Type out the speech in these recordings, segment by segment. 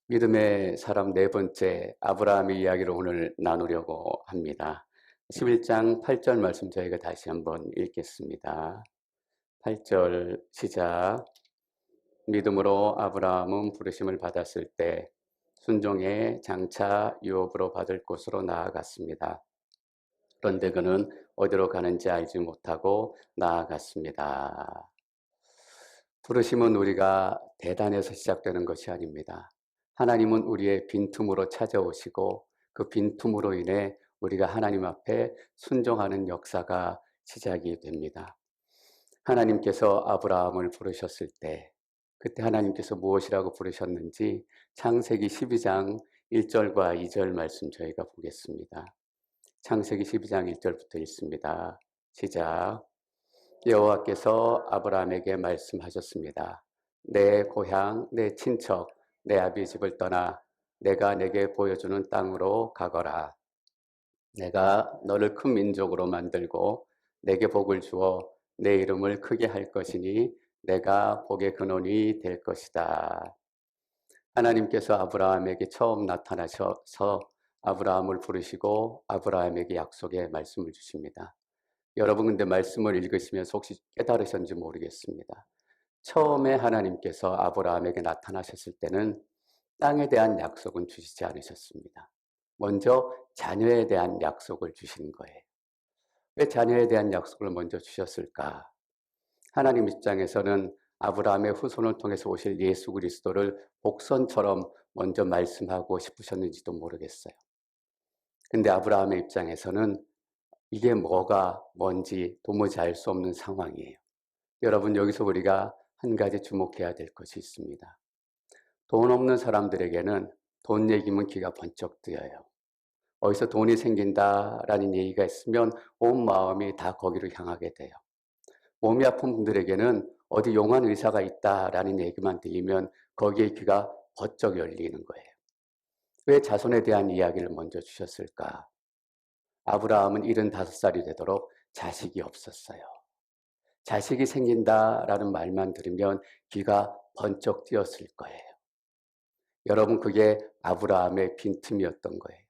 믿음의 사람 네 번째 아브라함의 이야기를 오늘 나누려고 합니다. 11장 8절 말씀 저희가 다시 한번 읽겠습니다. 8절 시작. 믿음으로 아브라함은 부르심을 받았을 때 순종의 장차 유업으로 받을 곳으로 나아갔습니다. 그런데 그는 어디로 가는지 알지 못하고 나아갔습니다. 부르심은 우리가 대단해서 시작되는 것이 아닙니다. 하나님은 우리의 빈틈으로 찾아오시고 그 빈틈으로 인해 우리가 하나님 앞에 순종하는 역사가 시작이 됩니다. 하나님께서 아브라함을 부르셨을 때 그때 하나님께서 무엇이라고 부르셨는지 창세기 12장 1절과 2절 말씀 저희가 보겠습니다. 창세기 12장 1절부터 읽습니다. 시작. 여호와께서 아브라함에게 말씀하셨습니다. 내 고향, 내 친척, 내 아비 집을 떠나 내가 내게 보여주는 땅으로 가거라. 내가 너를 큰 민족으로 만들고 내게 복을 주어 내 이름을 크게 할 것이니 내가 복의 근원이 될 것이다. 하나님께서 아브라함에게 처음 나타나셔서 아브라함을 부르시고 아브라함에게 약속의 말씀을 주십니다. 여러분 근데 말씀을 읽으시면서 혹시 깨달으셨는지 모르겠습니다. 처음에 하나님께서 아브라함에게 나타나셨을 때는 땅에 대한 약속은 주시지 않으셨습니다. 먼저 자녀에 대한 약속을 주신 거예요. 왜 자녀에 대한 약속을 먼저 주셨을까? 하나님 입장에서는 아브라함의 후손을 통해서 오실 예수 그리스도를 복선처럼 먼저 말씀하고 싶으셨는지도 모르겠어요. 근데 아브라함의 입장에서는 이게 뭐가 뭔지 도무지 알 수 없는 상황이에요. 여러분 여기서 우리가 한 가지 주목해야 될 것이 있습니다. 돈 없는 사람들에게는 돈 얘기면 귀가 번쩍 뜨여요. 어디서 돈이 생긴다라는 얘기가 있으면 온 마음이 다 거기로 향하게 돼요. 몸이 아픈 분들에게는 어디 용한 의사가 있다라는 얘기만 들리면 거기에 귀가 번쩍 열리는 거예요. 왜 자손에 대한 이야기를 먼저 주셨을까? 아브라함은 75살이 되도록 자식이 없었어요. 자식이 생긴다라는 말만 들으면 귀가 번쩍 뛰었을 거예요. 여러분 그게 아브라함의 빈틈이었던 거예요.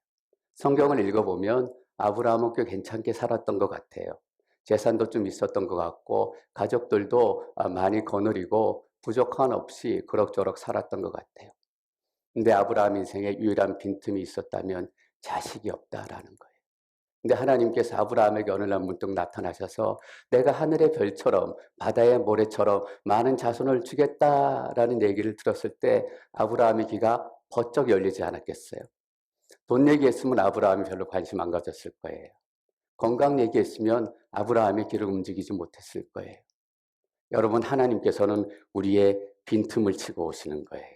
성경을 읽어보면 아브라함은 꽤 괜찮게 살았던 것 같아요. 재산도 좀 있었던 것 같고 가족들도 많이 거느리고 부족한 없이 그럭저럭 살았던 것 같아요. 근데 아브라함 인생에 유일한 빈틈이 있었다면 자식이 없다라는 거예요. 근데 하나님께서 아브라함에게 어느 날 문득 나타나셔서 내가 하늘의 별처럼 바다의 모래처럼 많은 자손을 주겠다라는 얘기를 들었을 때 아브라함의 귀가 번쩍 열리지 않았겠어요? 돈 얘기했으면 아브라함이 별로 관심 안 가졌을 거예요. 건강 얘기했으면 아브라함의 귀를 움직이지 못했을 거예요. 여러분 하나님께서는 우리의 빈틈을 치고 오시는 거예요.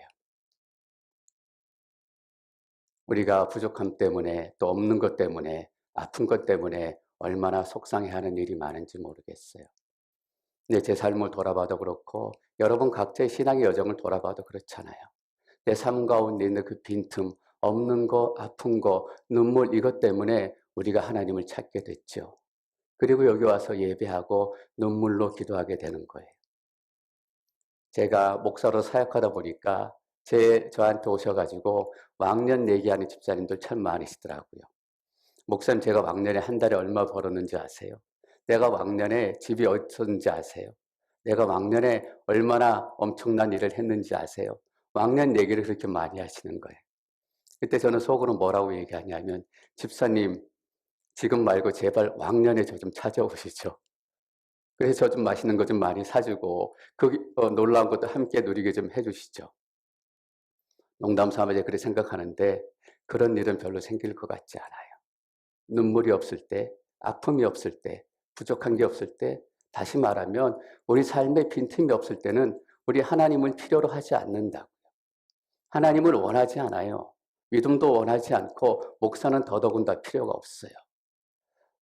우리가 부족함 때문에 또 없는 것 때문에 아픈 것 때문에 얼마나 속상해하는 일이 많은지 모르겠어요. 근데 제 삶을 돌아봐도 그렇고 여러분 각자의 신앙의 여정을 돌아봐도 그렇잖아요. 내 삶 가운데 있는 그 빈틈, 없는 거, 아픈 거, 눈물 이것 때문에 우리가 하나님을 찾게 됐죠. 그리고 여기 와서 예배하고 눈물로 기도하게 되는 거예요. 제가 목사로 사역하다 보니까 저한테 오셔가지고 왕년 얘기하는 집사님들 참 많으시더라고요. 목사님 제가 왕년에 한 달에 얼마 벌었는지 아세요? 내가 왕년에 집이 어떻는지 아세요? 내가 왕년에 얼마나 엄청난 일을 했는지 아세요? 왕년 얘기를 그렇게 많이 하시는 거예요. 그때 저는 속으로 뭐라고 얘기하냐면 집사님 지금 말고 제발 왕년에 저 좀 찾아오시죠. 그래서 저 좀 맛있는 거 좀 많이 사주고 그 놀라운 것도 함께 누리게 좀 해주시죠. 농담 삼아 그렇게 생각하는데 그런 일은 별로 생길 것 같지 않아요. 눈물이 없을 때, 아픔이 없을 때, 부족한 게 없을 때, 다시 말하면 우리 삶에 빈틈이 없을 때는 우리 하나님을 필요로 하지 않는다고요. 하나님을 원하지 않아요. 믿음도 원하지 않고 목사는 더더군다 필요가 없어요.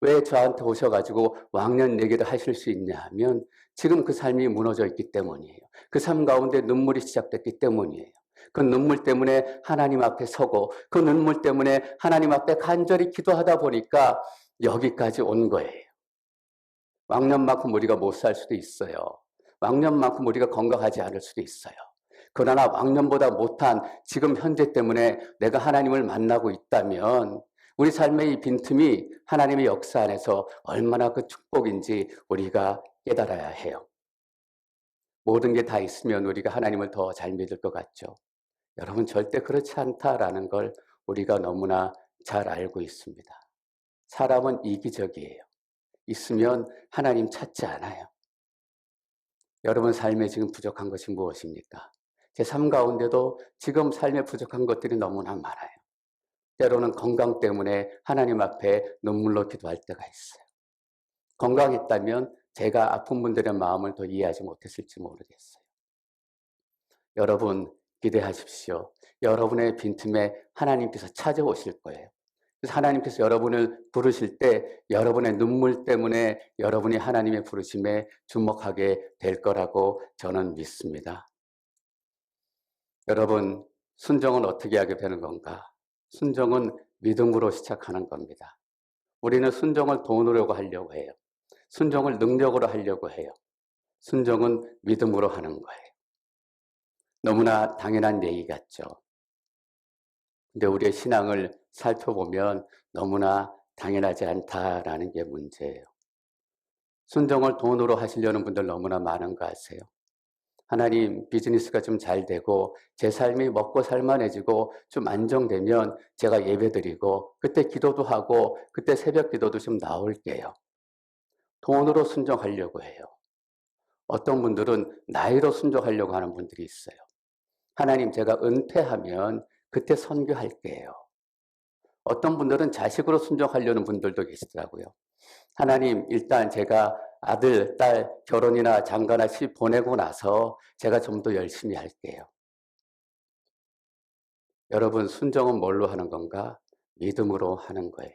왜 저한테 오셔가지고 왕년 얘기를 하실 수 있냐 하면 지금 그 삶이 무너져 있기 때문이에요. 그 삶 가운데 눈물이 시작됐기 때문이에요. 그 눈물 때문에 하나님 앞에 서고 그 눈물 때문에 하나님 앞에 간절히 기도하다 보니까 여기까지 온 거예요. 왕년만큼 우리가 못 살 수도 있어요. 왕년만큼 우리가 건강하지 않을 수도 있어요. 그러나 왕년보다 못한 지금 현재 때문에 내가 하나님을 만나고 있다면 우리 삶의 이 빈틈이 하나님의 역사 안에서 얼마나 그 축복인지 우리가 깨달아야 해요. 모든 게 다 있으면 우리가 하나님을 더 잘 믿을 것 같죠. 여러분, 절대 그렇지 않다라는 걸 우리가 너무나 잘 알고 있습니다. 사람은 이기적이에요. 있으면 하나님 찾지 않아요. 여러분 삶에 지금 부족한 것이 무엇입니까? 제 삶 가운데도 지금 삶에 부족한 것들이 너무나 많아요. 때로는 건강 때문에 하나님 앞에 눈물로 기도할 때가 있어요. 건강했다면 제가 아픈 분들의 마음을 더 이해하지 못했을지 모르겠어요. 여러분 기대하십시오. 여러분의 빈틈에 하나님께서 찾아오실 거예요. 그래서 하나님께서 여러분을 부르실 때 여러분의 눈물 때문에 여러분이 하나님의 부르심에 주목하게 될 거라고 저는 믿습니다. 여러분, 순종은 어떻게 하게 되는 건가? 순종은 믿음으로 시작하는 겁니다. 우리는 순종을 돈으로 하려고 해요. 순종을 능력으로 하려고 해요. 순종은 믿음으로 하는 거예요. 너무나 당연한 얘기 같죠. 근데 우리의 신앙을 살펴보면 너무나 당연하지 않다라는 게 문제예요. 순종을 돈으로 하시려는 분들 너무나 많은 거 아세요? 하나님, 비즈니스가 좀 잘 되고 제 삶이 먹고 살만해지고 좀 안정되면 제가 예배드리고 그때 기도도 하고 그때 새벽 기도도 좀 나올게요. 돈으로 순종하려고 해요. 어떤 분들은 나이로 순종하려고 하는 분들이 있어요. 하나님, 제가 은퇴하면 그때 선교할게요. 어떤 분들은 자식으로 순종하려는 분들도 계시더라고요. 하나님, 일단 제가 아들, 딸 결혼이나 장가나 시 보내고 나서 제가 좀 더 열심히 할게요. 여러분, 순종은 뭘로 하는 건가? 믿음으로 하는 거예요.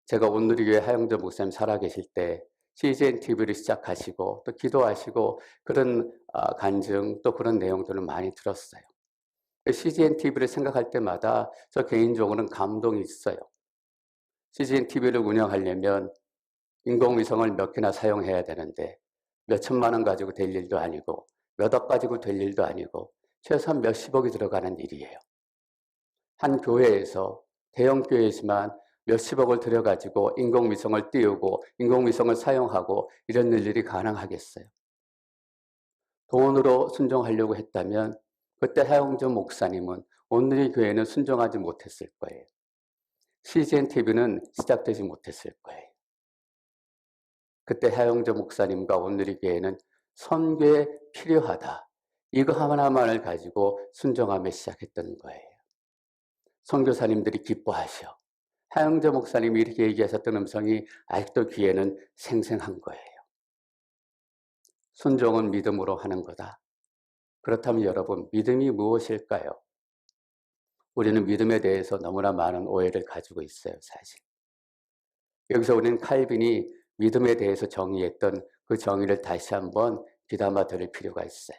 제가 온누리교회 하영조 목사님 살아계실 때 CGN TV를 시작하시고 또 기도하시고 그런 간증 또 그런 내용들을 많이 들었어요. CGN TV를 생각할 때마다 저 개인적으로는 감동이 있어요. CGN TV를 운영하려면 인공위성을 몇 개나 사용해야 되는데 몇 천만 원 가지고 될 일도 아니고 몇 억 가지고 될 일도 아니고 최소한 몇십억이 들어가는 일이에요. 한 교회에서 대형 교회지만 몇십억을 들여가지고 인공위성을 띄우고 인공위성을 사용하고 이런 일들이 가능하겠어요. 돈으로 순종하려고 했다면 그때 하영조 목사님은 온누리 교회는 순종하지 못했을 거예요. CGN TV는 시작되지 못했을 거예요. 그때 하영조 목사님과 온누리 교회는 선교에 필요하다. 이거 하나만을 가지고 순종하며 시작했던 거예요. 선교사님들이 기뻐하셔. 하영조 목사님이 이렇게 얘기하셨던 음성이 아직도 귀에는 생생한 거예요. 순종은 믿음으로 하는 거다. 그렇다면 여러분, 믿음이 무엇일까요? 우리는 믿음에 대해서 너무나 많은 오해를 가지고 있어요, 사실. 여기서 우리는 칼빈이 믿음에 대해서 정의했던 그 정의를 다시 한번 귀담아 들을 필요가 있어요.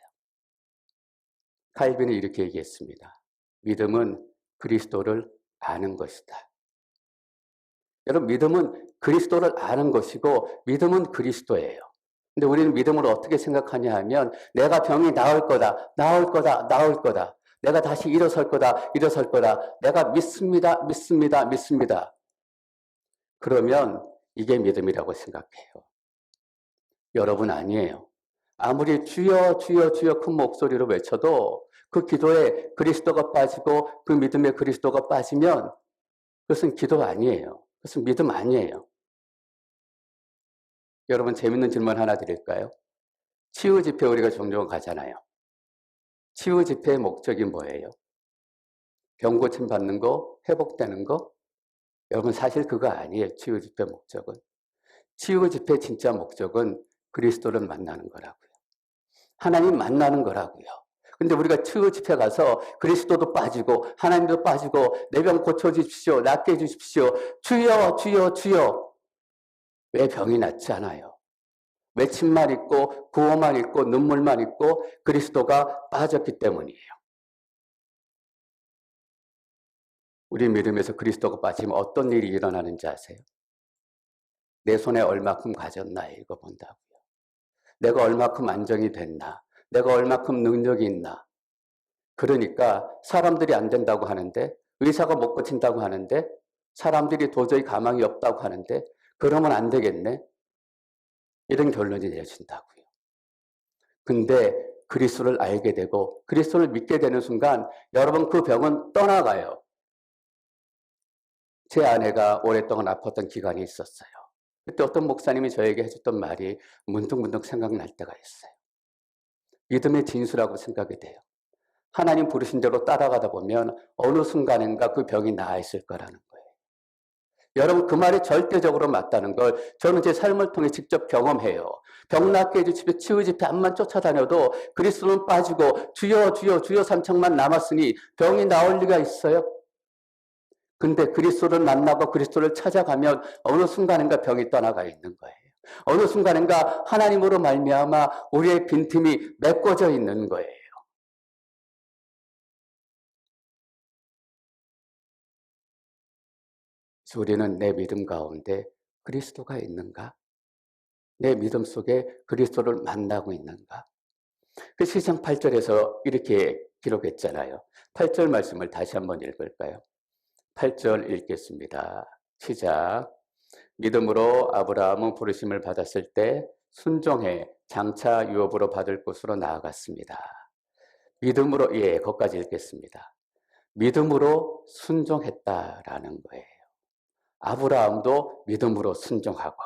칼빈은 이렇게 얘기했습니다. 믿음은 그리스도를 아는 것이다. 여러분, 믿음은 그리스도를 아는 것이고 믿음은 그리스도예요. 근데 우리는 믿음을 어떻게 생각하냐 하면 내가 병이 나을 거다, 나을 거다, 나을 거다. 내가 다시 일어설 거다, 일어설 거다. 내가 믿습니다, 믿습니다, 믿습니다. 그러면 이게 믿음이라고 생각해요. 여러분 아니에요. 아무리 주여 주여 주여 큰 목소리로 외쳐도 그 기도에 그리스도가 빠지고 그 믿음에 그리스도가 빠지면 그것은 기도가 아니에요. 그것은 믿음 아니에요. 여러분 재밌는 질문 하나 드릴까요? 치유 집회 우리가 종종 가잖아요. 치유 집회의 목적이 뭐예요? 병 고침 받는 거, 회복되는 거? 여러분 사실 그거 아니에요. 치유 집회 목적은. 치유 집회 진짜 목적은 그리스도를 만나는 거라고요. 하나님 만나는 거라고요. 근데 우리가 치유 집회 가서 그리스도도 빠지고 하나님도 빠지고 내 병 고쳐주십시오. 낫게 해주십시오. 주여 주여 주여. 왜 병이 낫지 않아요? 외침만 있고 구호만 있고 눈물만 있고 그리스도가 빠졌기 때문이에요. 우리 믿음에서 그리스도가 빠지면 어떤 일이 일어나는지 아세요? 내 손에 얼마큼 가졌나 이거 본다고요. 내가 얼마큼 안정이 됐나. 내가 얼마큼 능력이 있나. 그러니까 사람들이 안 된다고 하는데, 의사가 못 고친다고 하는데, 사람들이 도저히 가망이 없다고 하는데, 그러면 안 되겠네. 이런 결론이 내려진다고요. 근데 그리스도를 알게 되고 그리스도를 믿게 되는 순간 여러분 그 병은 떠나가요. 제 아내가 오랫동안 아팠던 기간이 있었어요. 그때 어떤 목사님이 저에게 해줬던 말이 문득문득 생각날 때가 있어요. 믿음의 진수라고 생각이 돼요. 하나님 부르신 대로 따라가다 보면 어느 순간인가 그 병이 나아 있을 거라는 거예요. 여러분 그 말이 절대적으로 맞다는 걸 저는 제 삶을 통해 직접 경험해요. 병 낫게 해주시고 치유 집회 암만 쫓아다녀도 그리스도는 빠지고 주여 주여 주여 삼창만 남았으니 병이 나을 리가 있어요? 근데 그리스도를 만나고 그리스도를 찾아가면 어느 순간인가 병이 떠나가 있는 거예요. 어느 순간인가 하나님으로 말미암아 우리의 빈틈이 메꿔져 있는 거예요. 그래서 우리는 내 믿음 가운데 그리스도가 있는가? 내 믿음 속에 그리스도를 만나고 있는가? 그 시장 8절에서 이렇게 기록했잖아요. 8절 말씀을 다시 한번 읽을까요? 8절 읽겠습니다. 시작. 믿음으로 아브라함은 부르심을 받았을 때 순종해 장차 유업으로 받을 곳으로 나아갔습니다. 믿음으로, 거기까지 읽겠습니다. 믿음으로 순종했다라는 거예요. 아브라함도 믿음으로 순종하고,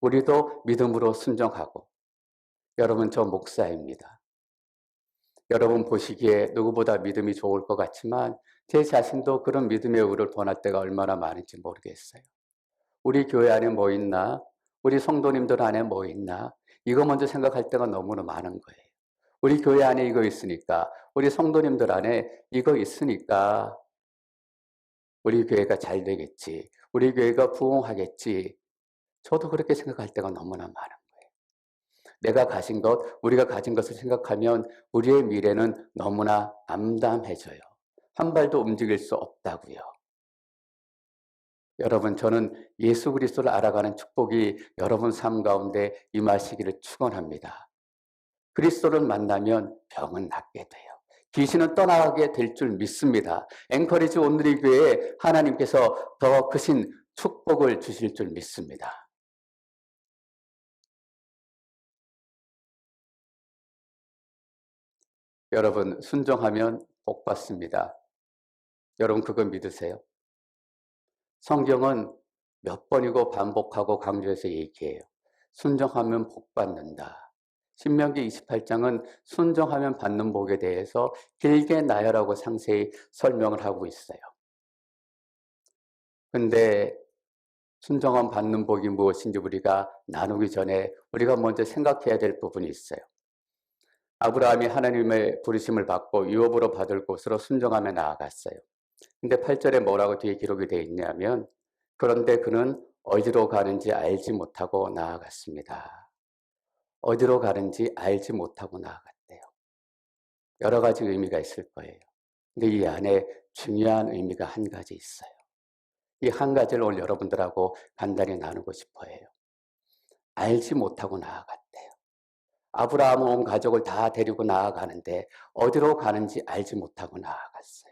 우리도 믿음으로 순종하고, 여러분 저 목사입니다. 여러분 보시기에 누구보다 믿음이 좋을 것 같지만 제 자신도 그런 믿음의 의를 원할 때가 얼마나 많은지 모르겠어요. 우리 교회 안에 뭐 있나? 우리 성도님들 안에 뭐 있나? 이거 먼저 생각할 때가 너무나 많은 거예요. 우리 교회 안에 이거 있으니까, 우리 성도님들 안에 이거 있으니까 우리 교회가 잘 되겠지. 우리 교회가 부흥하겠지. 저도 그렇게 생각할 때가 너무나 많은 거예요. 내가 가진 것, 우리가 가진 것을 생각하면 우리의 미래는 너무나 암담해져요. 한 발도 움직일 수 없다고요. 여러분, 저는 예수 그리스도를 알아가는 축복이 여러분 삶 가운데 임하시기를 축원합니다. 그리스도를 만나면 병은 낫게 돼요. 귀신은 떠나게 될 줄 믿습니다. 앵커리지 온누리 교회에 하나님께서 더 크신 축복을 주실 줄 믿습니다. 여러분, 순종하면 복 받습니다. 여러분 그거 믿으세요? 성경은 몇 번이고 반복하고 강조해서 얘기해요. 순종하면 복 받는다. 신명기 28장은 순종하면 받는 복에 대해서 길게 나열하고 상세히 설명을 하고 있어요. 근데 순종함 받는 복이 무엇인지 우리가 나누기 전에 우리가 먼저 생각해야 될 부분이 있어요. 아브라함이 하나님의 부르심을 받고 유업으로 받을 곳으로 순종하며 나아갔어요. 근데 8절에 뭐라고 뒤에 기록이 되어 있냐면 그런데 그는 어디로 가는지 알지 못하고 나아갔습니다. 어디로 가는지 알지 못하고 나아갔대요. 여러 가지 의미가 있을 거예요. 근데 이 안에 중요한 의미가 한 가지 있어요. 이 한 가지를 오늘 여러분들하고 간단히 나누고 싶어 해요. 알지 못하고 나아갔대요. 아브라함은 온 가족을 다 데리고 나아가는데 어디로 가는지 알지 못하고 나아갔어요.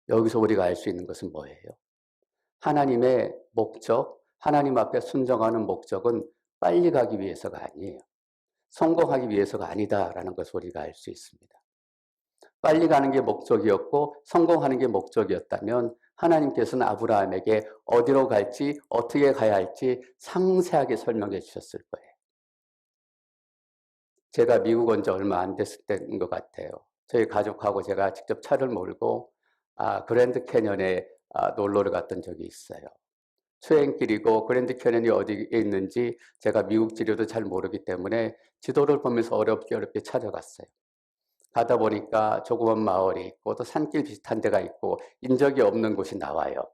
여기서 우리가 알 수 있는 것은 뭐예요? 하나님의 목적, 하나님 앞에 순종하는 목적은 빨리 가기 위해서가 아니에요. 성공하기 위해서가 아니다라는 것을 우리가 알 수 있습니다. 빨리 가는 게 목적이었고 성공하는 게 목적이었다면 하나님께서는 아브라함에게 어디로 갈지 어떻게 가야 할지 상세하게 설명해 주셨을 거예요. 제가 미국 온 지 얼마 안 됐을 때인 것 같아요. 저희 가족하고 제가 직접 차를 몰고 그랜드 캐년에 놀러를 갔던 적이 있어요. 수행길이고 그랜드 캐년이 어디에 있는지 제가 미국 지리도 잘 모르기 때문에 지도를 보면서 어렵게 찾아갔어요. 가다 보니까 조그만 마을이 있고 또 산길 비슷한 데가 있고 인적이 없는 곳이 나와요.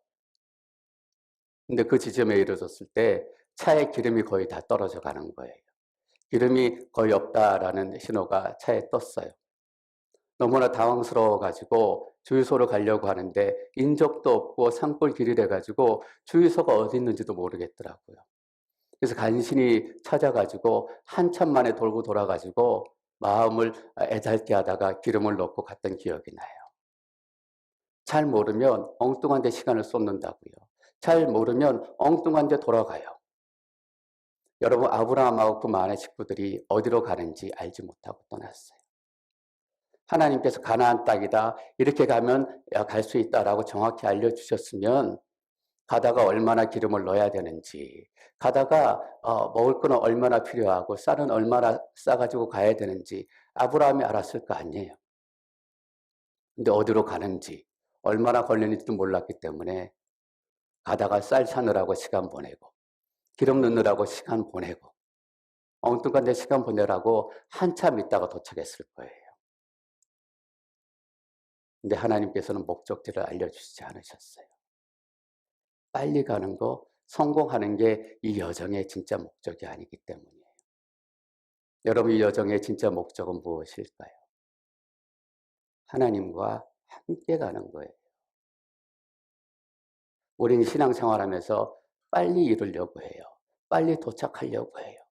근데 그 지점에 이르렀을 때 차에 기름이 거의 다 떨어져 가는 거예요. 기름이 거의 없다라는 신호가 차에 떴어요. 너무나 당황스러워가지고 주유소로 가려고 하는데 인적도 없고 산골 길이 돼가지고 주유소가 어디 있는지도 모르겠더라고요. 그래서 간신히 찾아가지고 한참 만에 돌고 돌아가지고 마음을 애달게 하다가 기름을 넣고 갔던 기억이 나요. 잘 모르면 엉뚱한 데 시간을 쏟는다고요. 잘 모르면 엉뚱한 데 돌아가요. 여러분, 아브라함하고 그 많은 식구들이 어디로 가는지 알지 못하고 떠났어요. 하나님께서 가나안 땅이다, 이렇게 가면 갈 수 있다라고 정확히 알려주셨으면 가다가 얼마나 기름을 넣어야 되는지, 가다가 먹을 거는 얼마나 필요하고 쌀은 얼마나 싸가지고 가야 되는지 아브라함이 알았을 거 아니에요. 근데 어디로 가는지 얼마나 걸리는지도 몰랐기 때문에 가다가 쌀 사느라고 시간 보내고 기름 넣느라고 시간 보내고 엉뚱한 데 시간 보내라고 한참 있다가 도착했을 거예요. 근데 하나님께서는 목적지를 알려주시지 않으셨어요. 빨리 가는 거, 성공하는 게 이 여정의 진짜 목적이 아니기 때문이에요. 여러분, 이 여정의 진짜 목적은 무엇일까요? 하나님과 함께 가는 거예요. 우리는 신앙생활하면서 빨리 이루려고 해요. 빨리 도착하려고 해요.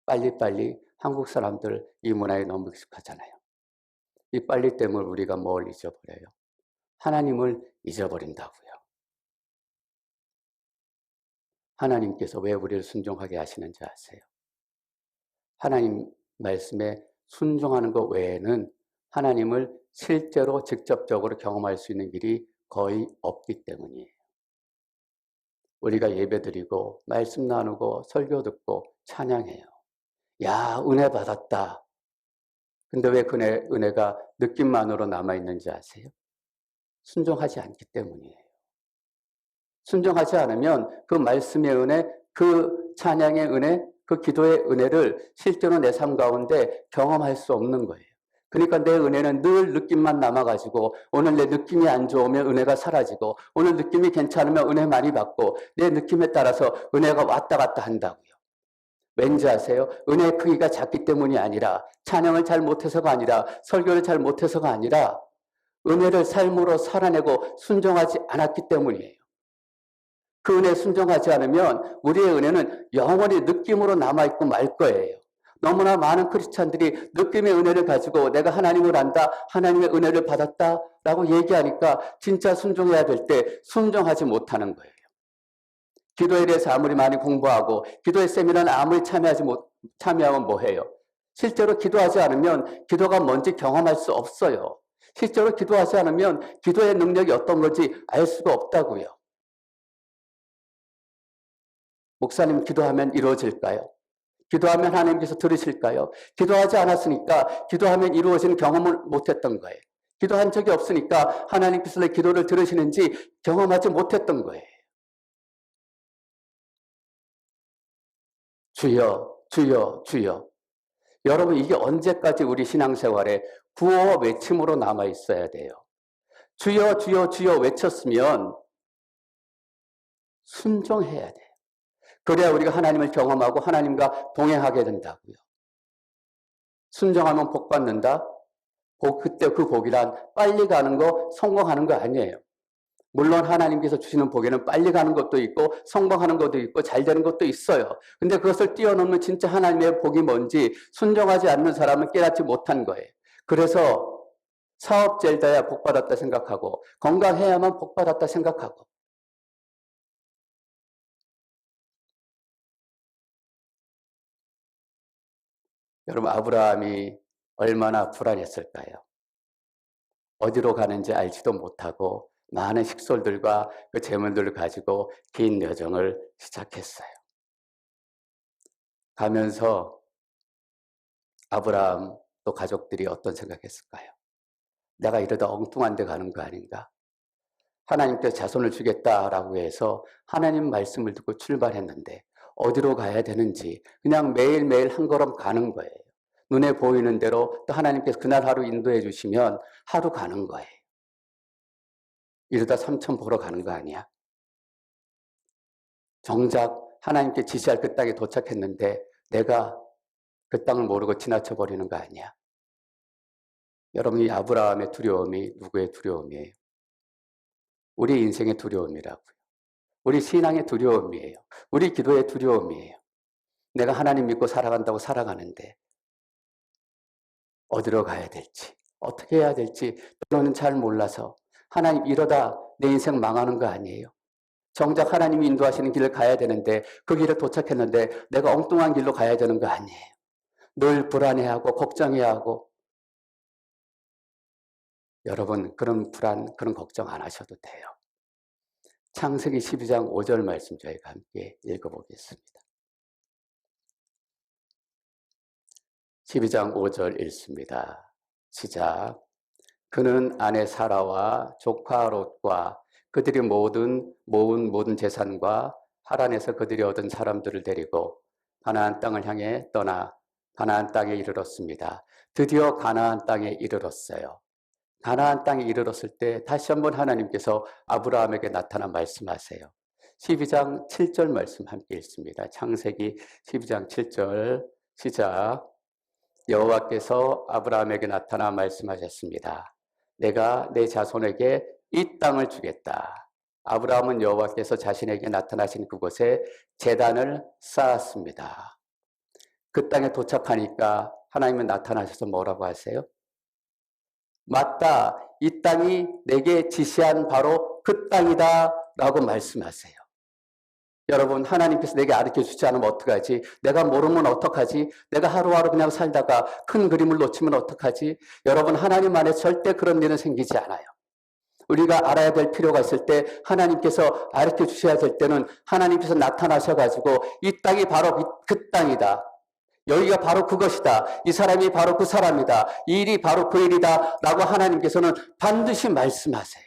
빨리빨리. 한국 사람들 이 문화에 너무 익숙하잖아요. 이 빨리 때문에 우리가 뭘 잊어버려요? 하나님을 잊어버린다고요. 하나님께서 왜 우리를 순종하게 하시는지 아세요? 하나님 말씀에 순종하는 것 외에는 하나님을 실제로 직접적으로 경험할 수 있는 길이 거의 없기 때문이에요. 우리가 예배드리고 말씀 나누고 설교 듣고 찬양해요. 야, 은혜 받았다. 근데 왜 그 은혜가 느낌만으로 남아있는지 아세요? 순종하지 않기 때문이에요. 순종하지 않으면 그 말씀의 은혜, 그 찬양의 은혜, 그 기도의 은혜를 실제로 내 삶 가운데 경험할 수 없는 거예요. 그러니까 내 은혜는 늘 느낌만 남아가지고 오늘 내 느낌이 안 좋으면 은혜가 사라지고 오늘 느낌이 괜찮으면 은혜 많이 받고 내 느낌에 따라서 은혜가 왔다 갔다 한다고요. 왠지 아세요? 은혜의 크기가 작기 때문이 아니라 찬양을 잘 못해서가 아니라 설교를 잘 못해서가 아니라 은혜를 삶으로 살아내고 순종하지 않았기 때문이에요. 그 은혜에 순종하지 않으면 우리의 은혜는 영원히 느낌으로 남아있고 말 거예요. 너무나 많은 크리스찬들이 느낌의 은혜를 가지고 내가 하나님을 안다, 하나님의 은혜를 받았다라고 얘기하니까 진짜 순종해야 될 때 순종하지 못하는 거예요. 기도에 대해서 아무리 많이 공부하고 기도의 세미나는 아무리 참여하면 뭐해요? 실제로 기도하지 않으면 기도가 뭔지 경험할 수 없어요. 실제로 기도하지 않으면 기도의 능력이 어떤 건지 알 수가 없다고요. 목사님, 기도하면 이루어질까요? 기도하면 하나님께서 들으실까요? 기도하지 않았으니까 기도하면 이루어지는 경험을 못했던 거예요. 기도한 적이 없으니까 하나님께서 내 기도를 들으시는지 경험하지 못했던 거예요. 주여, 주여, 주여. 여러분, 이게 언제까지 우리 신앙생활에 구호와 외침으로 남아 있어야 돼요? 주여, 주여, 주여 외쳤으면 순종해야 돼요. 그래야 우리가 하나님을 경험하고 하나님과 동행하게 된다고요. 순종하면 복 받는다? 그때 그 복이란 빨리 가는 거, 성공하는 거 아니에요. 물론 하나님께서 주시는 복에는 빨리 가는 것도 있고 성공하는 것도 있고 잘 되는 것도 있어요. 근데 그것을 뛰어넘는 진짜 하나님의 복이 뭔지 순종하지 않는 사람은 깨닫지 못한 거예요. 그래서 사업 잘 돼야 복 받았다 생각하고 건강해야만 복 받았다 생각하고 여러분, 아브라함이 얼마나 불안했을까요? 어디로 가는지 알지도 못하고 많은 식솔들과 그 재물들을 가지고 긴 여정을 시작했어요. 가면서 아브라함 또 가족들이 어떤 생각했을까요? 내가 이러다 엉뚱한 데 가는 거 아닌가? 하나님께서 자손을 주겠다라고 해서 하나님 말씀을 듣고 출발했는데 어디로 가야 되는지 그냥 매일매일 한 걸음 가는 거예요. 눈에 보이는 대로 또 하나님께서 그날 하루 인도해 주시면 하루 가는 거예요. 이러다 삼천 보러 가는 거 아니야? 정작 하나님께 지시할 그 땅에 도착했는데 내가 그 땅을 모르고 지나쳐 버리는 거 아니야? 여러분, 이 아브라함의 두려움이 누구의 두려움이에요? 우리 인생의 두려움이라고요. 우리 신앙의 두려움이에요. 우리 기도의 두려움이에요. 내가 하나님 믿고 살아간다고 살아가는데 어디로 가야 될지, 어떻게 해야 될지 때로는 잘 몰라서 하나님 이러다 내 인생 망하는 거 아니에요? 정작 하나님이 인도하시는 길을 가야 되는데 그 길에 도착했는데 내가 엉뚱한 길로 가야 되는 거 아니에요? 늘 불안해하고 걱정해야 하고 여러분 그런 불안, 그런 걱정 안 하셔도 돼요. 창세기 12장 5절 말씀 저희가 함께 읽어보겠습니다. 12장 5절 읽습니다. 시작. 그는 아내 사라와 조카 롯과 그들이 모은 모든 재산과 하란에서 그들이 얻은 사람들을 데리고 가나안 땅을 향해 떠나 가나안 땅에 이르렀습니다. 드디어 가나안 땅에 이르렀어요. 가나안 땅에 이르렀을 때 다시 한번 하나님께서 아브라함에게 나타나 말씀하세요. 12장 7절 말씀 함께 읽습니다. 창세기 12장 7절 시작. 여호와께서 아브라함에게 나타나 말씀하셨습니다. 내가 내 자손에게 이 땅을 주겠다. 아브라함은 여호와께서 자신에게 나타나신 그곳에 제단을 쌓았습니다. 그 땅에 도착하니까 하나님은 나타나셔서 뭐라고 하세요? 맞다. 이 땅이 내게 지시한 바로 그 땅이다 라고 말씀하세요. 여러분 하나님께서 내게 가르쳐주지 않으면 어떡하지? 내가 모르면 어떡하지? 내가 하루하루 그냥 살다가 큰 그림을 놓치면 어떡하지? 여러분 하나님 안에 절대 그런 일은 생기지 않아요. 우리가 알아야 될 필요가 있을 때 하나님께서 가르쳐 주셔야 될 때는 하나님께서 나타나셔가지고 이 땅이 바로 그 땅이다. 여기가 바로 그것이다. 이 사람이 바로 그 사람이다. 이 일이 바로 그 일이다. 라고 하나님께서는 반드시 말씀하세요.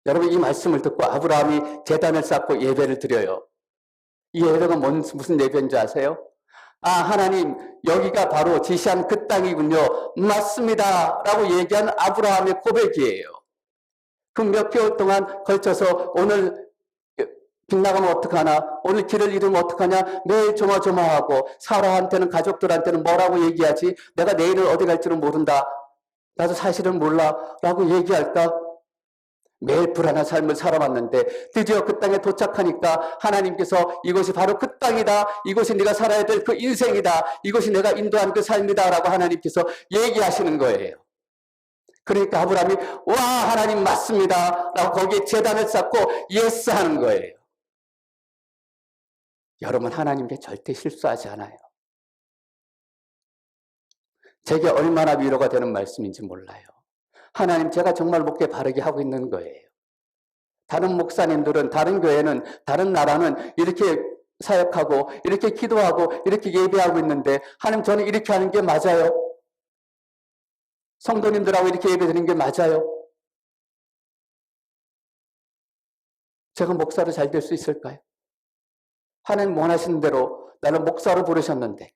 여러분 이 말씀을 듣고 아브라함이 제단을 쌓고 예배를 드려요. 이 예배가 무슨 예배인지 아세요? 아 하나님 여기가 바로 지시한 그 땅이군요. 맞습니다. 라고 얘기한 아브라함의 고백이에요. 그 몇 개월 동안 걸쳐서 오늘 빗나가면 어떡하나, 오늘 길을 잃으면 어떡하냐, 매일 조마조마하고 사라한테는 가족들한테는 뭐라고 얘기하지? 내가 내일은 어디 갈지는 모른다. 나도 사실은 몰라. 라고 얘기할까? 매일 불안한 삶을 살아왔는데 드디어 그 땅에 도착하니까 하나님께서 이것이 바로 그 땅이다. 이것이 네가 살아야 될 그 인생이다. 이것이 내가 인도한 그 삶이다. 라고 하나님께서 얘기하시는 거예요. 그러니까 아브라함이 와 하나님 맞습니다. 라고 거기에 제단을 쌓고 예스 하는 거예요. 여러분 하나님께 절대 실수하지 않아요. 제게 얼마나 위로가 되는 말씀인지 몰라요. 하나님 제가 정말 목회 바르게 하고 있는 거예요. 다른 목사님들은 다른 교회는 다른 나라는 이렇게 사역하고 이렇게 기도하고 이렇게 예배하고 있는데 하나님 저는 이렇게 하는 게 맞아요? 성도님들하고 이렇게 예배드리는 게 맞아요? 제가 목사로 잘 될 수 있을까요? 하나님 원하시는 대로 나를 목사로 부르셨는데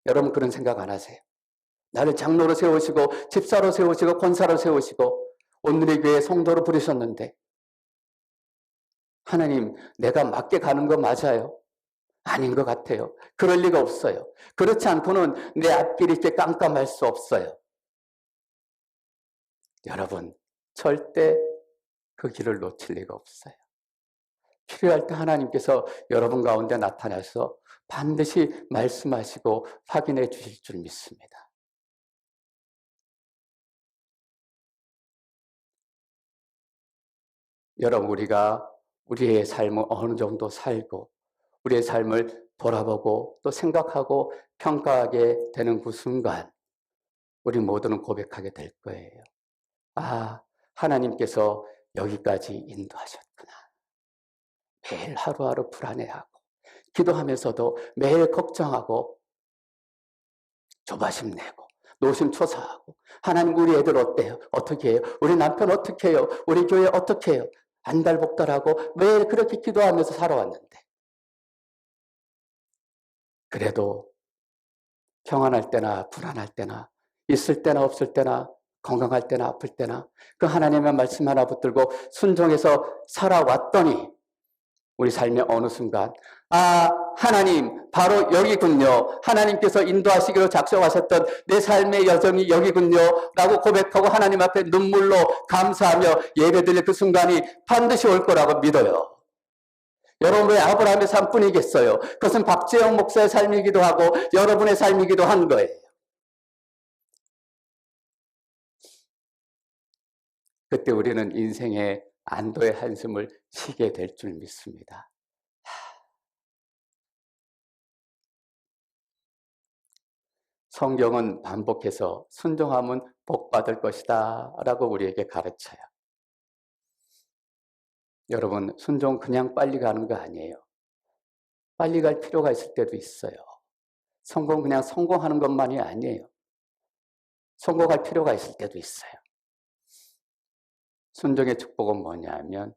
여러분 그런 생각 안 하세요? 나를 장로로 세우시고 집사로 세우시고 권사로 세우시고 오늘의 교회 성도로 부르셨는데 하나님 내가 맞게 가는 거 맞아요? 아닌 것 같아요. 그럴 리가 없어요. 그렇지 않고는 내 앞길이 이렇게 깜깜할 수 없어요. 여러분 절대 그 길을 놓칠 리가 없어요. 필요할 때 하나님께서 여러분 가운데 나타나서 반드시 말씀하시고 확인해 주실 줄 믿습니다. 여러분 우리가 우리의 삶을 어느 정도 살고 우리의 삶을 돌아보고 또 생각하고 평가하게 되는 그 순간 우리 모두는 고백하게 될 거예요. 아, 하나님께서 여기까지 인도하셨구나. 매일 하루하루 불안해하고 기도하면서도 매일 걱정하고 조바심 내고 노심초사하고 하나님 우리 애들 어때요? 어떻게 해요? 우리 남편 어떻게 해요? 우리 교회 어떻게 해요? 안달복달하고 매일 그렇게 기도하면서 살아왔는데 그래도 평안할 때나 불안할 때나 있을 때나 없을 때나 건강할 때나 아플 때나 그 하나님의 말씀 하나 붙들고 순종해서 살아왔더니 우리 삶의 어느 순간 아 하나님 바로 여기군요. 하나님께서 인도하시기로 작정하셨던 내 삶의 여정이 여기군요 라고 고백하고 하나님 앞에 눈물로 감사하며 예배드릴 그 순간이 반드시 올 거라고 믿어요. 여러분의 아브라함의 삶뿐이겠어요. 그것은 박재영 목사의 삶이기도 하고 여러분의 삶이기도 한 거예요. 그때 우리는 인생의 안도의 한숨을 쉬게 될 줄 믿습니다. 성경은 반복해서 순종하면 복 받을 것이다 라고 우리에게 가르쳐요. 여러분, 순종 그냥 빨리 가는 거 아니에요. 빨리 갈 필요가 있을 때도 있어요. 성공 그냥 성공하는 것만이 아니에요. 성공할 필요가 있을 때도 있어요. 순종의 축복은 뭐냐면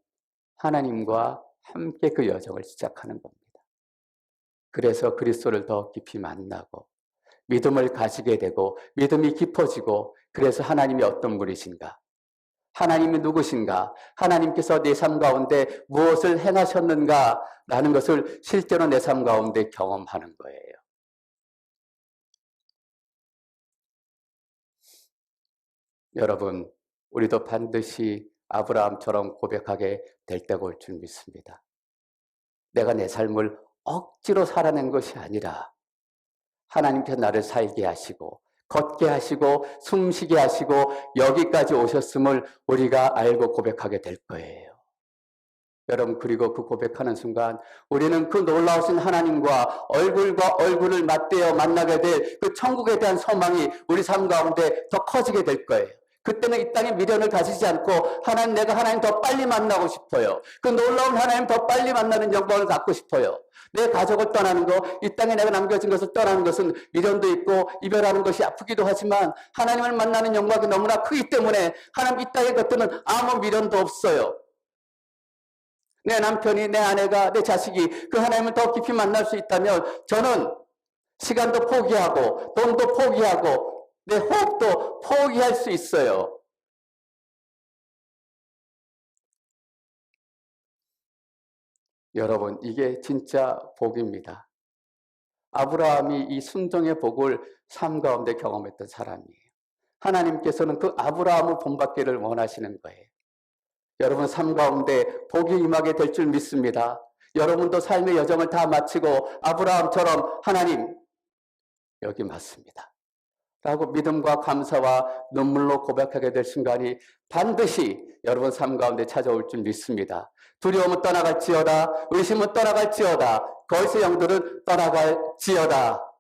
하나님과 함께 그 여정을 시작하는 겁니다. 그래서 그리스도를 더 깊이 만나고 믿음을 가지게 되고 믿음이 깊어지고, 그래서 하나님이 어떤 분이신가, 하나님이 누구신가, 하나님께서 내 삶 가운데 무엇을 행하셨는가 라는 것을 실제로 내 삶 가운데 경험하는 거예요. 여러분, 우리도 반드시 아브라함처럼 고백하게 될 때가 올 줄 믿습니다. 내가 내 삶을 억지로 살아낸 것이 아니라 하나님께서 나를 살게 하시고 걷게 하시고 숨쉬게 하시고 여기까지 오셨음을 우리가 알고 고백하게 될 거예요. 여러분, 그리고 그 고백하는 순간 우리는 그 놀라우신 하나님과 얼굴과 얼굴을 맞대어 만나게 될 그 천국에 대한 소망이 우리 삶 가운데 더 커지게 될 거예요. 그때는 이 땅에 미련을 가지지 않고 하나님, 내가 하나님 더 빨리 만나고 싶어요. 그 놀라운 하나님 더 빨리 만나는 영광을 갖고 싶어요. 내 가족을 떠나는 거, 이 땅에 내가 남겨진 것을 떠나는 것은 미련도 있고 이별하는 것이 아프기도 하지만 하나님을 만나는 영광이 너무나 크기 때문에 하나님 이 땅의 것들은 아무 미련도 없어요. 내 남편이, 내 아내가, 내 자식이 그 하나님을 더 깊이 만날 수 있다면 저는 시간도 포기하고 돈도 포기하고 내 호흡도 포기할 수 있어요. 여러분, 이게 진짜 복입니다. 아브라함이 이 순종의 복을 삶 가운데 경험했던 사람이에요. 하나님께서는 그 아브라함을 본받기를 원하시는 거예요. 여러분, 삶 가운데 복이 임하게 될 줄 믿습니다. 여러분도 삶의 여정을 다 마치고 아브라함처럼 하나님, 여기 맞습니다 라고 믿음과 감사와 눈물로 고백하게 될 순간이 반드시 여러분 삶 가운데 찾아올 줄 믿습니다. 두려움은 떠나갈지어다, 의심은 떠나갈지어다, 거짓의 영들은 떠나갈지어다.